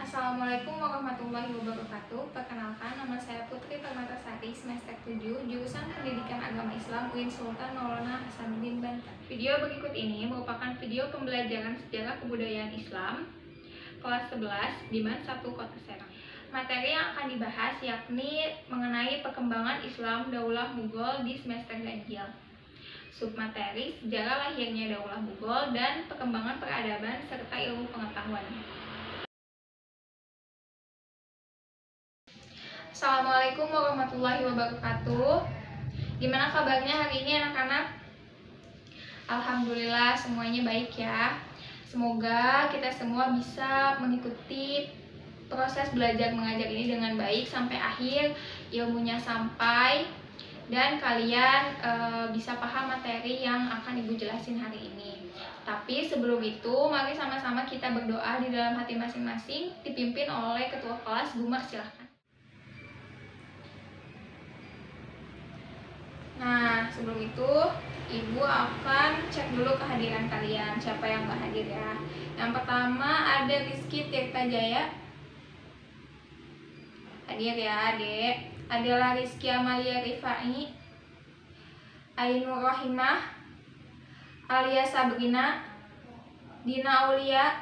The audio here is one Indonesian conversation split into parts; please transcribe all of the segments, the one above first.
Assalamualaikum warahmatullahi wabarakatuh. Perkenalkan, nama saya Putri Permatasari, semester 7, jurusan Pendidikan Agama Islam UIN Sultan Maulana Hasanuddin Banten. Video berikut ini merupakan video pembelajaran sejarah kebudayaan Islam kelas 11 di MAN 1 Kota Serang. Materi yang akan dibahas yakni mengenai perkembangan Islam Daulah Mughal di semester ganjil. Submateri sejarah lahirnya Daulah Mughal dan perkembangan peradaban serta ilmu pengetahuan. Assalamualaikum warahmatullahi wabarakatuh. Gimana kabarnya hari ini anak-anak? Alhamdulillah semuanya baik ya. Semoga kita semua bisa mengikuti proses belajar mengajar ini dengan baik sampai akhir, ilmunya sampai, dan kalian bisa paham materi yang akan Ibu jelasin hari ini. Tapi sebelum itu, mari sama-sama kita berdoa di dalam hati masing-masing, dipimpin oleh Ketua Kelas, Gumar, silahkan. Nah, sebelum itu Ibu akan cek dulu kehadiran kalian, siapa yang nggak hadir ya. Yang pertama ada Rizky Tirta Jaya. Hadir ya, Adek. Adalah Rizky Amalia Rifai, Ainur Rohimah, Alia Sabrina, Dina Aulia,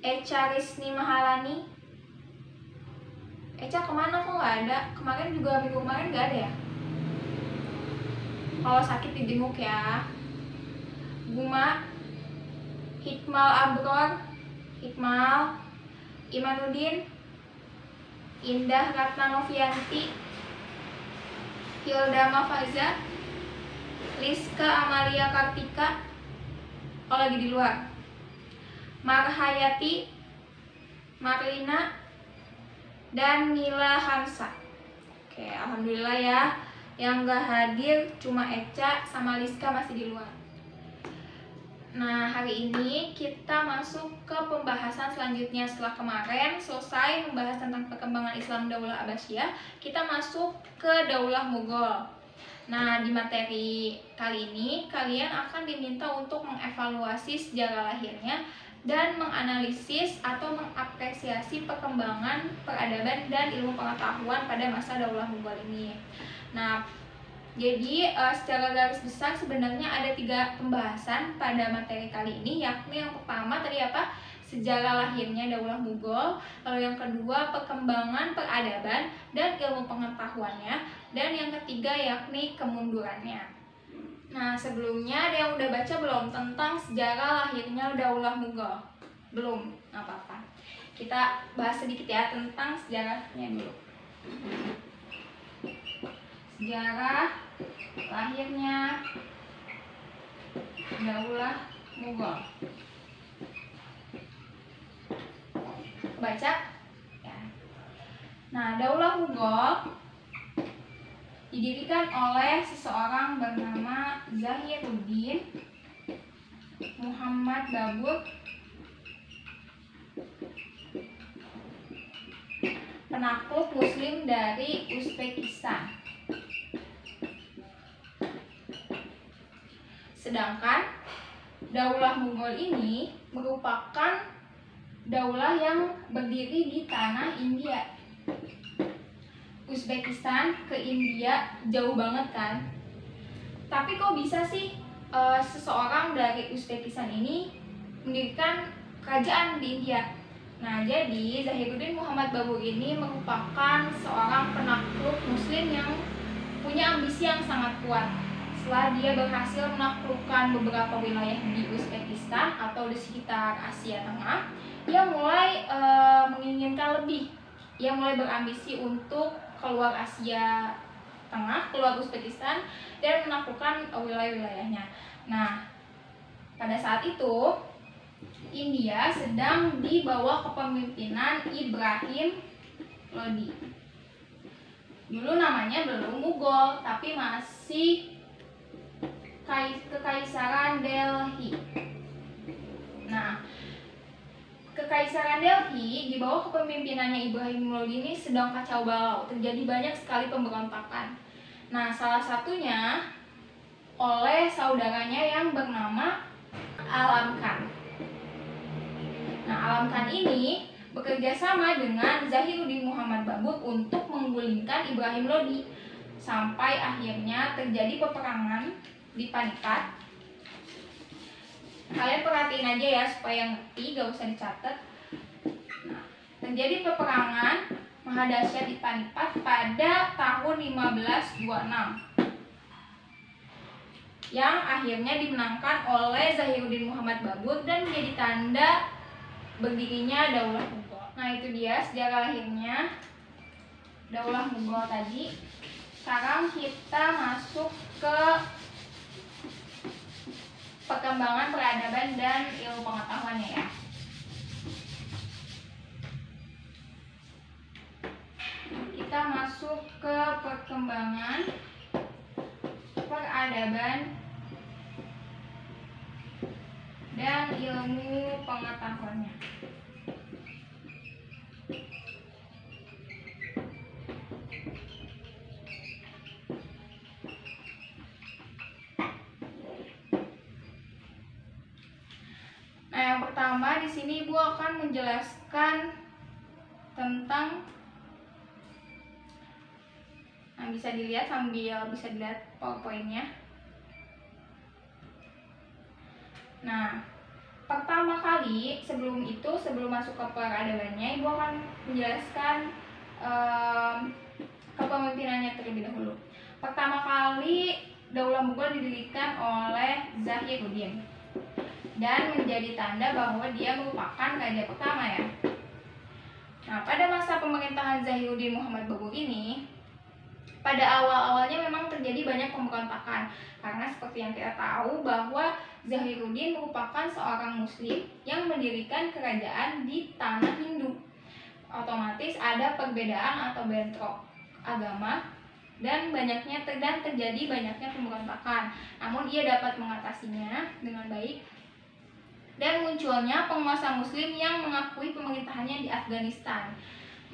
Echa Risni Mahalani. Echa kemana kok nggak ada? Kemarin juga minggu kemarin nggak ada ya? Kalau sakit dijenguk ya. Guma, Hikmal Abror, Hikmal, Imanuddin, Indah Ratna Novianti, Hilda Mafaza, Liska Amalia Kartika, oh lagi di luar, Marhayati, Marlina, dan Mila Hansa. Oke, alhamdulillah ya. Yang gak hadir cuma Echa sama Liska masih di luar. Nah, hari ini kita masuk ke pembahasan selanjutnya. Setelah kemarin selesai membahas tentang perkembangan Islam Daulah Abbasiyah, kita masuk ke Daulah Mughal. Nah, di materi kali ini kalian akan diminta untuk mengevaluasi sejarah lahirnya dan menganalisis atau mengapresiasi perkembangan peradaban dan ilmu pengetahuan pada masa Daulah Mughal ini. Nah, jadi secara garis besar sebenarnya ada 3 pembahasan pada materi kali ini, yakni yang pertama tadi apa? Sejarah lahirnya Daulah Mughal, lalu yang kedua perkembangan peradaban dan ilmu pengetahuannya, dan yang ketiga yakni kemundurannya. Nah, sebelumnya ada yang udah baca belum tentang sejarah lahirnya Daulah Mughal? Belum? Nggak apa-apa. Kita bahas sedikit ya tentang sejarahnya dulu. Sejarah lahirnya Daulah Mughal. Baca ya. Nah, Daulah Mughal didirikan oleh seseorang bernama Zahiruddin Muhammad Babur, penakluk Muslim dari Uzbekistan. Sedangkan Daulah Mughal ini merupakan daulah yang berdiri di tanah India. Uzbekistan ke India jauh banget kan? Tapi kok bisa sih seseorang dari Uzbekistan ini mendirikan kerajaan di India? Nah, jadi Zahiruddin Muhammad Babur ini merupakan seorang penakluk Muslim yang punya ambisi yang sangat kuat. Setelah dia berhasil menaklukkan beberapa wilayah di Uzbekistan atau di sekitar Asia Tengah, dia mulai menginginkan lebih. Dia mulai berambisi untuk keluar Asia Tengah, keluar Uzbekistan, dan menaklukkan wilayah-wilayahnya. Nah, pada saat itu India sedang di bawah kepemimpinan Ibrahim Lodi. Dulu namanya belum Mughal, tapi masih Kekaisaran Delhi. Nah, Kekaisaran Delhi di bawah kepemimpinannya Ibrahim Lodi ini sedang kacau balau, terjadi banyak sekali pemberontakan. Nah, salah satunya oleh saudaranya yang bernama Alam Khan. Nah, Alam Khan ini bekerja sama dengan Zahiruddin Muhammad Babur untuk menggulingkan Ibrahim Lodi. Sampai akhirnya terjadi peperangan di Panipat. Kalian perhatiin aja ya supaya ngerti, gak usah dicatat. Nah, terjadi peperangan mahadahsyat di Panipat pada tahun 1526 yang akhirnya dimenangkan oleh Zahiruddin Muhammad Babur dan menjadi tanda berdirinya Daulah Mughal. Nah, itu dia sejarah lahirnya Daulah Mughal tadi. Sekarang kita masuk ke perkembangan peradaban dan ilmu pengetahuannya ya. Kita masuk ke perkembangan peradaban dan ilmu pengetahuannya. Nah, yang pertama di sini Ibu akan menjelaskan tentang, nah bisa dilihat sambil bisa dilihat PowerPoint-nya. Nah, pertama kali sebelum masuk ke peradabannya, Ibu akan menjelaskan kepemimpinannya terlebih dahulu. Pertama kali Daulah Mughal didirikan oleh Zahiruddin dan menjadi tanda bahwa dia merupakan raja pertama ya. Nah, pada masa pemerintahan Zahiruddin Muhammad Babur ini, pada awal-awalnya memang terjadi banyak pemberontakan karena seperti yang kita tahu bahwa Zahiruddin merupakan seorang muslim yang mendirikan kerajaan di tanah Hindu. Otomatis ada perbedaan atau bentrok agama dan terjadi banyaknya pemberontakan. Namun ia dapat mengatasinya dengan baik dan munculnya penguasa muslim yang mengakui pemerintahannya di Afghanistan.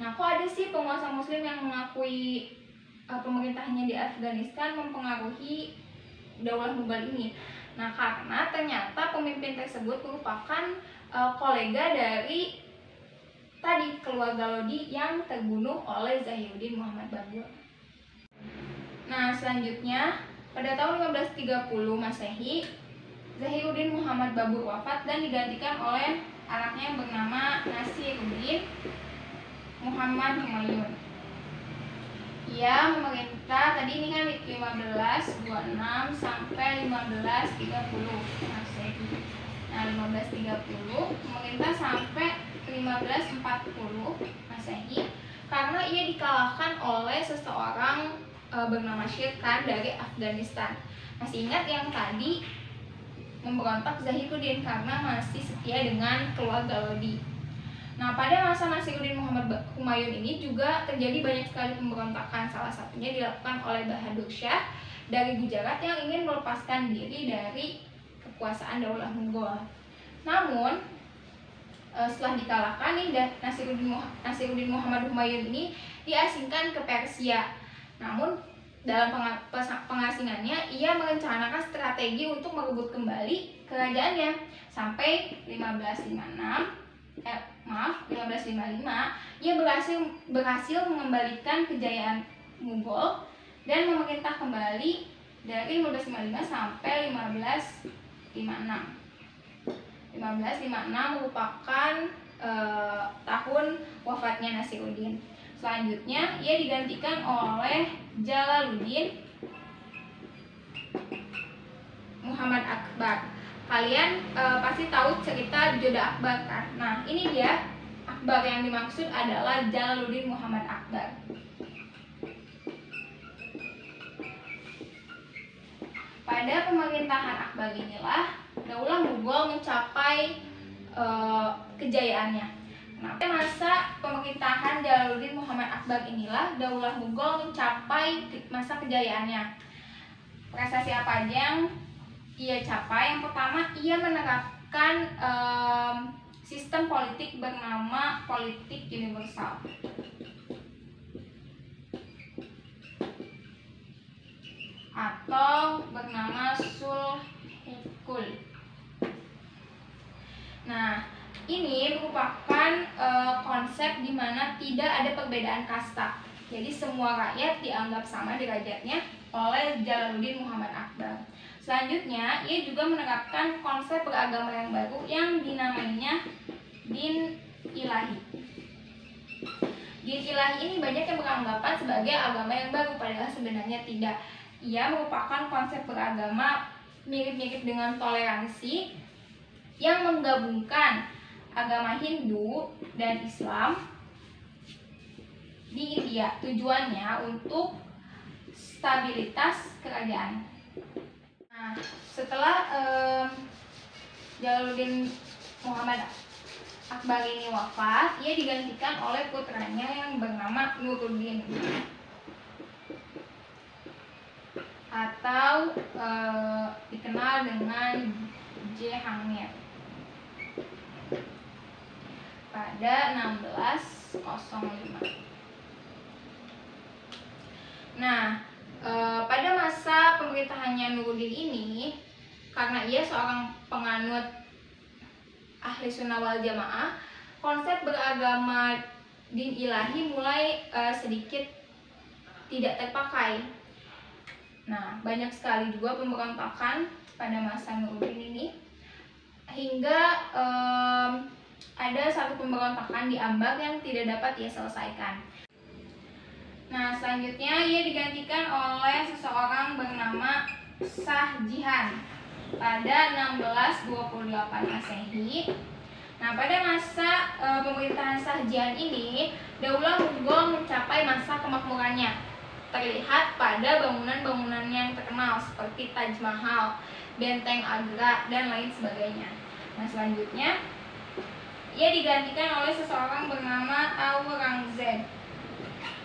Nah, kok ada sih penguasa muslim yang mengakui pemerintahannya di Afghanistan mempengaruhi Daulah Mughal ini? Nah, karena ternyata pemimpin tersebut merupakan kolega dari tadi keluarga Lodi yang terbunuh oleh Zahiruddin Muhammad Babur. Nah, selanjutnya pada tahun 1530 Masehi, Zahiruddin Muhammad Babur wafat dan digantikan oleh anaknya yang bernama Nasiruddin Muhammad Humayun. Ia memerintah tadi ini kan 1526 sampai 1530 Masehi. Nah, 1530 memerintah sampai 1540 Masehi karena ia dikalahkan oleh seseorang bernama Sher Khan dari Afghanistan. Masih ingat yang tadi memberontak Zahiruddin karena masih setia dengan keluarga Lodi. Nah, pada masa Nasiruddin Muhammad Humayun ini juga terjadi banyak sekali pemberontakan. Salah satunya dilakukan oleh Bahadur Shah dari Gujarat yang ingin melepaskan diri dari kekuasaan Daulah Mughal. Namun, setelah dikalahkan nih, Nasiruddin Muhammad Humayun ini diasingkan ke Persia. Namun, dalam pengasingannya, ia merencanakan strategi untuk merebut kembali kerajaannya. Sampai 1555, ia berhasil mengembalikan kejayaan Mughal dan memerintah kembali dari 1555 sampai 1556. 1556 merupakan tahun wafatnya Nasiruddin. Selanjutnya, ia digantikan oleh Jalaluddin Muhammad Akbar. Kalian pasti tahu cerita Joda Akbar kan? Nah, ini dia Akbar yang dimaksud adalah Jalaluddin Muhammad Akbar. Pada pemerintahan Akbar inilah Daulah Mughal mencapai kejayaannya. Nah, pada masa pemerintahan Jalaluddin Muhammad Akbar inilah Daulah Mughal mencapai masa kejayaannya. Prestasi apa aja yang ia capai? Yang pertama, ia menerapkan sistem politik bernama politik universal. Atau bernama Sulhul. Nah, Ini merupakan konsep di mana tidak ada perbedaan kasta. Jadi semua rakyat dianggap sama derajatnya oleh Jalaluddin Muhammad Akbar. Selanjutnya, ia juga menerapkan konsep beragama yang baru yang dinamainya Din Ilahi. Din Ilahi ini banyak yang beranggapan sebagai agama yang baru, padahal sebenarnya tidak. Ia merupakan konsep beragama mirip-mirip dengan toleransi yang menggabungkan agama Hindu dan Islam di India. Tujuannya untuk stabilitas kerajaan. Nah, setelah Jalaluddin Muhammad Akbar ini wafat, ia digantikan oleh putranya yang bernama Nuruddin atau dikenal dengan Jehangir pada 1605. Nah, pada masa pemerintahannya Nuruddin ini, karena ia seorang penganut ahli sunnah wal jamaah, konsep beragama Din Ilahi mulai sedikit tidak terpakai. Nah, banyak sekali juga pemberontakan pada masa Nuruddin ini, hingga ada satu pemberontakan di Ambar yang tidak dapat ia selesaikan. Nah, selanjutnya ia digantikan oleh seseorang bernama Shah Jahan pada 1628 Masehi. Nah, pada masa pemerintahan Shah Jahan ini, Daulah Mughal mencapai masa kemakmurannya. Terlihat pada bangunan-bangunan yang terkenal seperti Taj Mahal, Benteng Agra, dan lain sebagainya. Nah, selanjutnya ia digantikan oleh seseorang bernama Aurangzeb.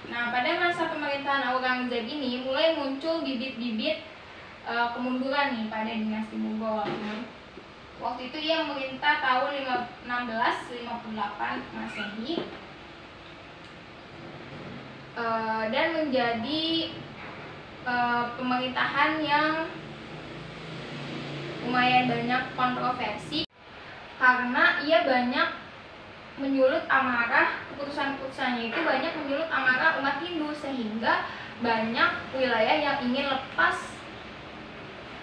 Nah, pada masa pemerintahan Aurangzeb ini mulai muncul bibit-bibit kemunduran nih pada dinasti Mughal. Waktu itu ia memerintah tahun 1658 Masehi dan menjadi pemerintahan yang lumayan banyak kontroversi karena ia banyak menyulut amarah, keputusan-keputusannya itu banyak menyulut amarah umat Hindu, sehingga banyak wilayah yang ingin lepas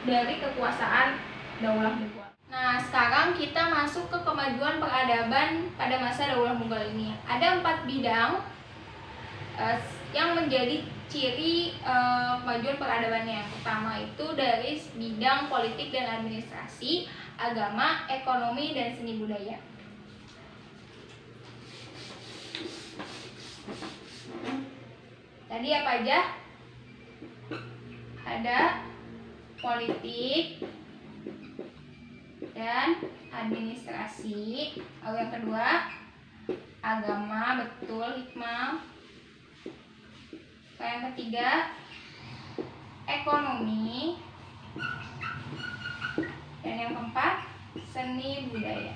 dari kekuasaan Daulah Mughal. Nah, sekarang kita masuk ke kemajuan peradaban pada masa Daulah Mughal ini. Ada 4 bidang yang menjadi ciri kemajuan peradabannya. Yang pertama itu dari bidang politik dan administrasi, agama, ekonomi, dan seni budaya. Tadi apa aja? Ada politik dan administrasi. Lalu yang kedua, agama, betul, hikmah. Yang ketiga, ekonomi. Dan yang keempat, seni budaya.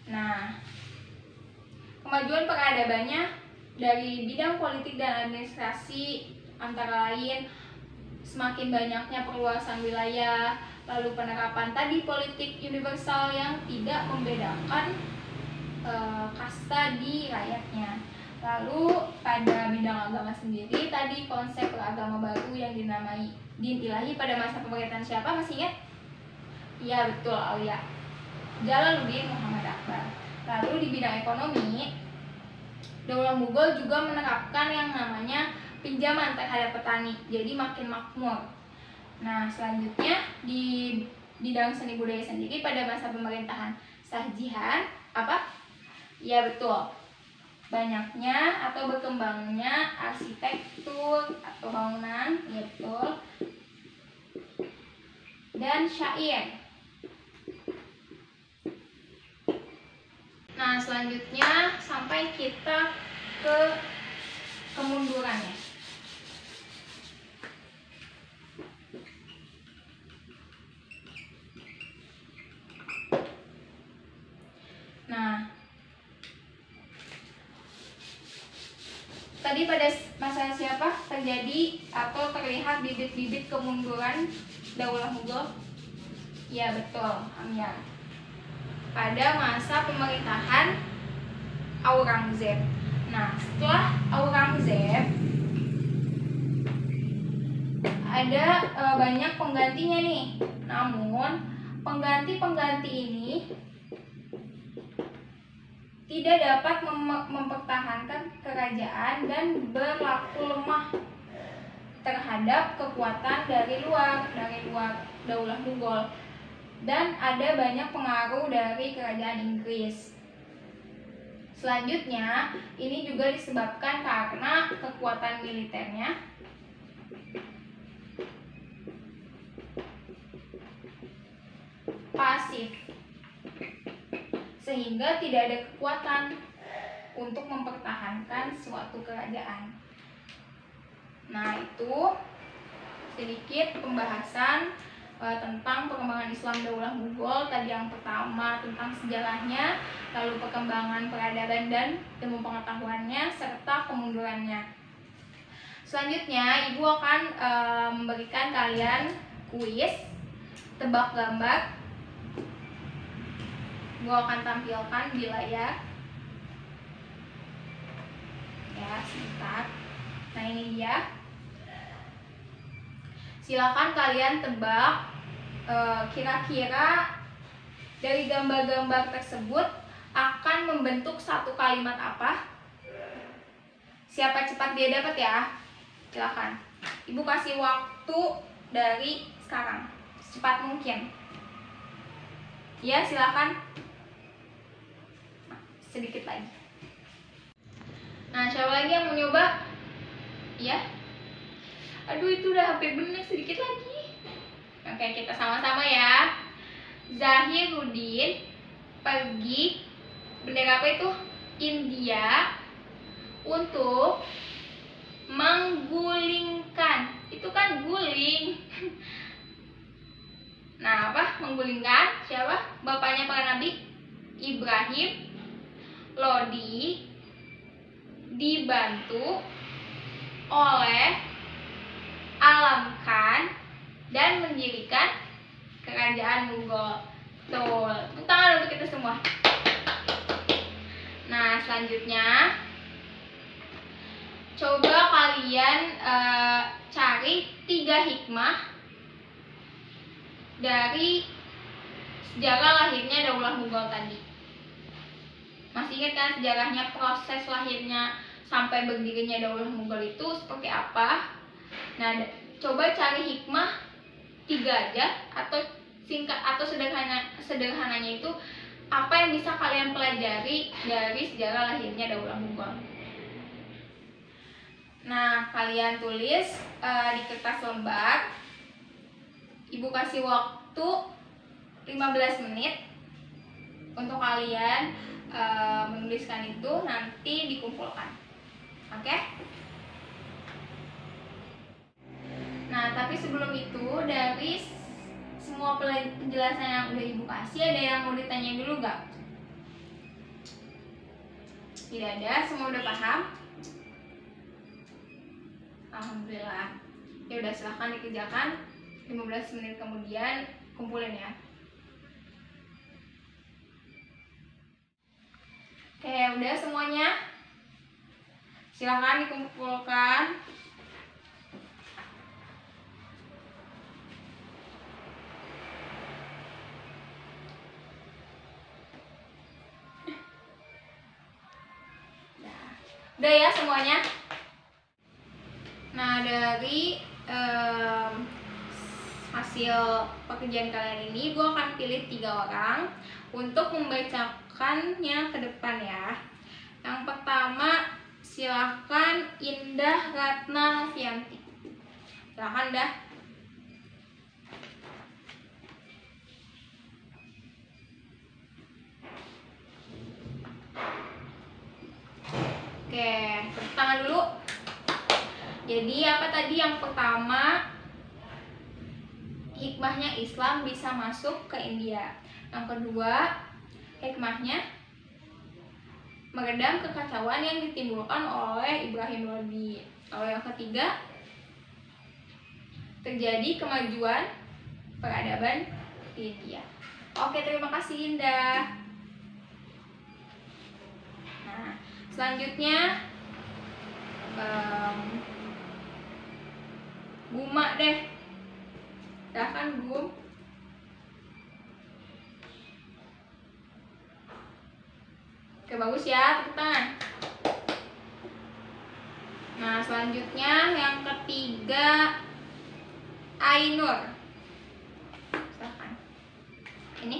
Nah, kemajuan peradabannya dari bidang politik dan administrasi antara lain semakin banyaknya perluasan wilayah, lalu penerapan tadi politik universal yang tidak membedakan kasta di rakyatnya. Lalu pada bidang agama sendiri tadi konsep agama baru yang dinamai Din Ilahi pada masa pemerintahan siapa, masih ingat? Iya, betul, Aulia Jalaluddin Muhammad Akbar. Lalu di bidang ekonomi, Daulah Mughal juga menerapkan yang namanya pinjaman terhadap petani, jadi makin makmur. Nah, selanjutnya di bidang seni budaya sendiri pada masa pemerintahan Shah Jahan, apa? Ya, betul, banyaknya atau berkembangnya arsitektur atau bangunan, ya betul, dan syair. Nah, selanjutnya sampai kita ke kemundurannya. Nah, tadi pada masa siapa terjadi atau terlihat bibit-bibit kemunduran Daulah Mughal? Ya betul, Amir. Pada masa pemerintahan Aurangzeb. Nah, setelah Aurangzeb ada banyak penggantinya nih. Namun pengganti-pengganti ini tidak dapat mempertahankan kerajaan dan berlaku lemah terhadap kekuatan dari luar Daulah Mughal, dan ada banyak pengaruh dari kerajaan Inggris. Selanjutnya, ini juga disebabkan karena kekuatan militernya pasif, sehingga tidak ada kekuatan untuk mempertahankan suatu kerajaan. Nah, itu sedikit pembahasan tentang perkembangan Islam Daulah Mughal. Tadi yang pertama tentang sejarahnya, lalu perkembangan peradaban dan ilmu pengetahuannya, serta kemundurannya. Selanjutnya, Ibu akan memberikan kalian kuis tebak gambar. Ibu akan tampilkan di layar. Ya, sebentar. Nah, ini dia. Silakan kalian tebak kira-kira dari gambar-gambar tersebut akan membentuk satu kalimat apa? Siapa cepat dia dapat ya? Silakan. Ibu kasih waktu dari sekarang, secepat mungkin. Ya, silakan. Sedikit lagi. Nah, siapa lagi yang mau nyoba? Ya. Aduh, itu udah hampir bener, sedikit lagi. Oke, kita sama-sama ya. Zahiruddin pergi bendera apa itu? India untuk menggulingkan. Itu kan guling. Nah, apa? Menggulingkan siapa? Bapaknya para nabi? Ibrahim Lodi dibantu oleh Alam Khan dan mendirikan kerajaan Mughal. Betul. Tepuk tangan untuk kita semua. Nah, selanjutnya coba kalian cari 3 hikmah dari sejarah lahirnya Daulah Mughal tadi. Masih ingat kan sejarahnya, proses lahirnya sampai berdirinya Daulah Mughal itu seperti apa? Nah, coba cari hikmah 3 aja, atau singkat atau sederhananya itu apa yang bisa kalian pelajari dari sejarah lahirnya Daulah Mughal. Nah, kalian tulis di kertas lembar. Ibu kasih waktu 15 menit untuk kalian menuliskan itu, nanti dikumpulkan. Oke? Nah, tapi sebelum itu, dari semua penjelasan yang udah Ibu kasih, ada yang mau ditanya dulu gak? Tidak ada, semua udah paham? Alhamdulillah. Ya udah, silahkan dikerjakan. 15 menit kemudian kumpulin ya. Oke, udah semuanya? Silahkan dikumpulkan. Udah ya semuanya? Nah, dari hasil pekerjaan kalian ini, gue akan pilih 3 orang untuk membacakannya ke depan ya. Yang pertama, silahkan Indah Ratna Fianti. Silahkan dah. Oke, tepuk tangan dulu. Jadi apa tadi yang pertama? Hikmahnya Islam bisa masuk ke India. Yang kedua, hikmahnya meredam kekacauan yang ditimbulkan oleh Ibrahim Lodi. Lalu yang ketiga, terjadi kemajuan peradaban seperti India. Oke, terima kasih Indah. Nah, selanjutnya Guma deh. Silahkan Gum. Oke, bagus ya, tepuk tangan. Nah, selanjutnya yang ketiga Ainur. Silahkan. Ini.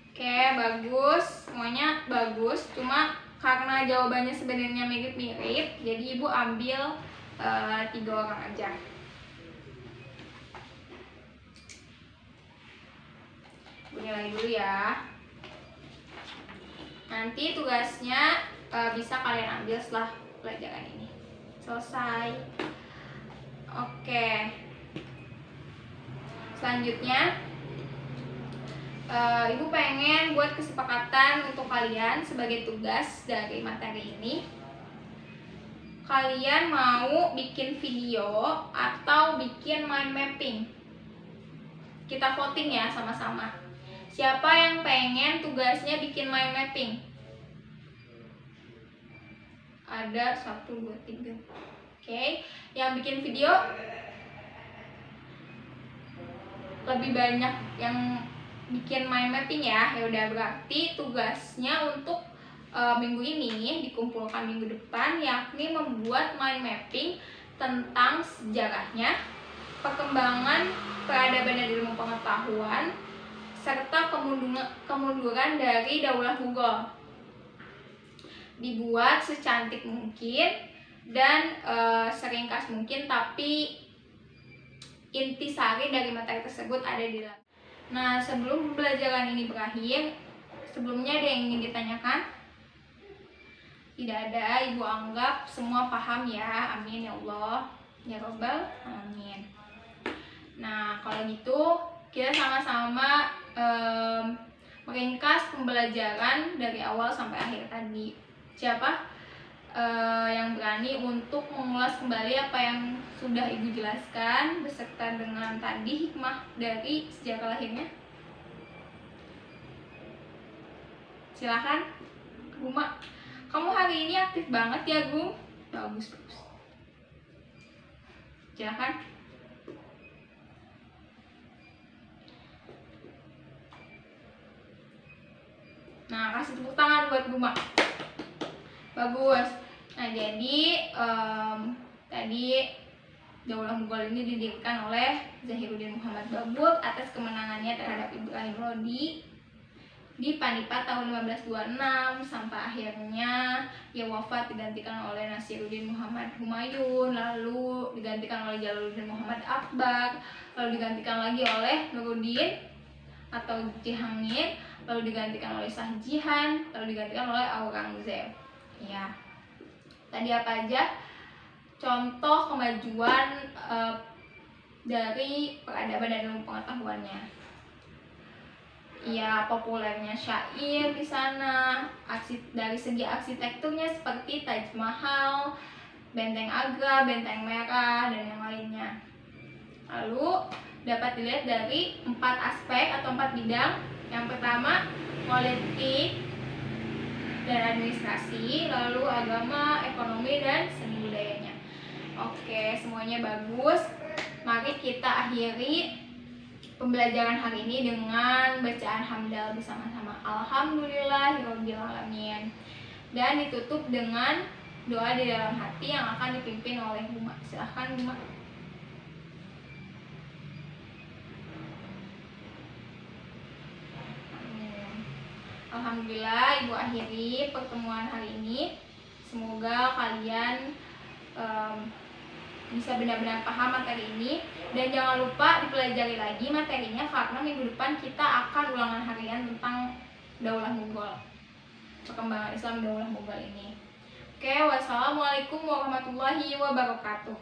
Oke, bagus. Semuanya bagus. Cuma karena jawabannya sebenarnya mirip-mirip, jadi Ibu ambil 3 orang aja. Ibu nilai dulu ya. Nanti tugasnya bisa kalian ambil setelah pelajaran ini selesai. Oke. Selanjutnya Ibu pengen buat kesepakatan untuk kalian sebagai tugas dari materi ini. Kalian mau bikin video atau bikin mind mapping? Kita voting ya sama-sama. Siapa yang pengen tugasnya bikin mind mapping? Ada 1, 2, 3. Oke, yang bikin video lebih banyak yang bikin mind mapping ya. Ya udah, berarti tugasnya untuk minggu ini dikumpulkan minggu depan, yakni membuat mind mapping tentang sejarahnya, perkembangan peradaban dan ilmu pengetahuan, serta kemunduran dari Daulah Mughal. Dibuat secantik mungkin dan seringkas mungkin, tapi intisari dari materi tersebut ada di dalam. Nah, sebelum pembelajaran ini berakhir, sebelumnya ada yang ingin ditanyakan? Tidak ada, Ibu anggap semua paham ya. Amin ya Allah, ya Rabbal Alamin. Nah, kalau gitu kita sama-sama meringkas pembelajaran dari awal sampai akhir tadi. Siapa yang berani untuk mengulas kembali apa yang sudah Ibu jelaskan beserta dengan tadi hikmah dari sejarah lahirnya? Silakan, Guma. Kamu hari ini aktif banget ya, Gum. Bagus. Silakan. Nah, kasih tepuk tangan buat Guma. Bagus. Nah, jadi tadi Daulah Mughal ini didirikan oleh Zahiruddin Muhammad Babur atas kemenangannya terhadap Ibrahim Lodi di Panipat tahun 1526 sampai akhirnya ia wafat, digantikan oleh Nasiruddin Muhammad Humayun, lalu digantikan oleh Jalaluddin Muhammad Akbar, lalu digantikan lagi oleh Nuruddin atau Jihangir, lalu digantikan oleh Shah Jihan, lalu digantikan oleh Aurangzeb. Ya, tadi apa aja contoh kemajuan dari peradaban dan ilmu pengetahuannya? Ya, populernya syair di sana, dari segi arsitekturnya seperti Taj Mahal, Benteng Agra, Benteng Merah, dan yang lainnya. Lalu dapat dilihat dari 4 aspek atau 4 bidang. Yang pertama, politik dan administrasi, lalu agama, ekonomi, dan seni budayanya. Oke, semuanya bagus. Mari kita akhiri pembelajaran hari ini dengan bacaan hamdal bersama-sama. Alhamdulillahirabbil alamin. Dan ditutup dengan doa di dalam hati yang akan dipimpin oleh Guma. Silahkan Guma. Alhamdulillah, Ibu akhiri pertemuan hari ini. Semoga kalian bisa benar-benar paham materi ini, dan jangan lupa dipelajari lagi materinya karena minggu depan kita akan ulangan harian tentang Daulah Mughal, perkembangan Islam Daulah Mughal ini. Oke, wassalamualaikum warahmatullahi wabarakatuh.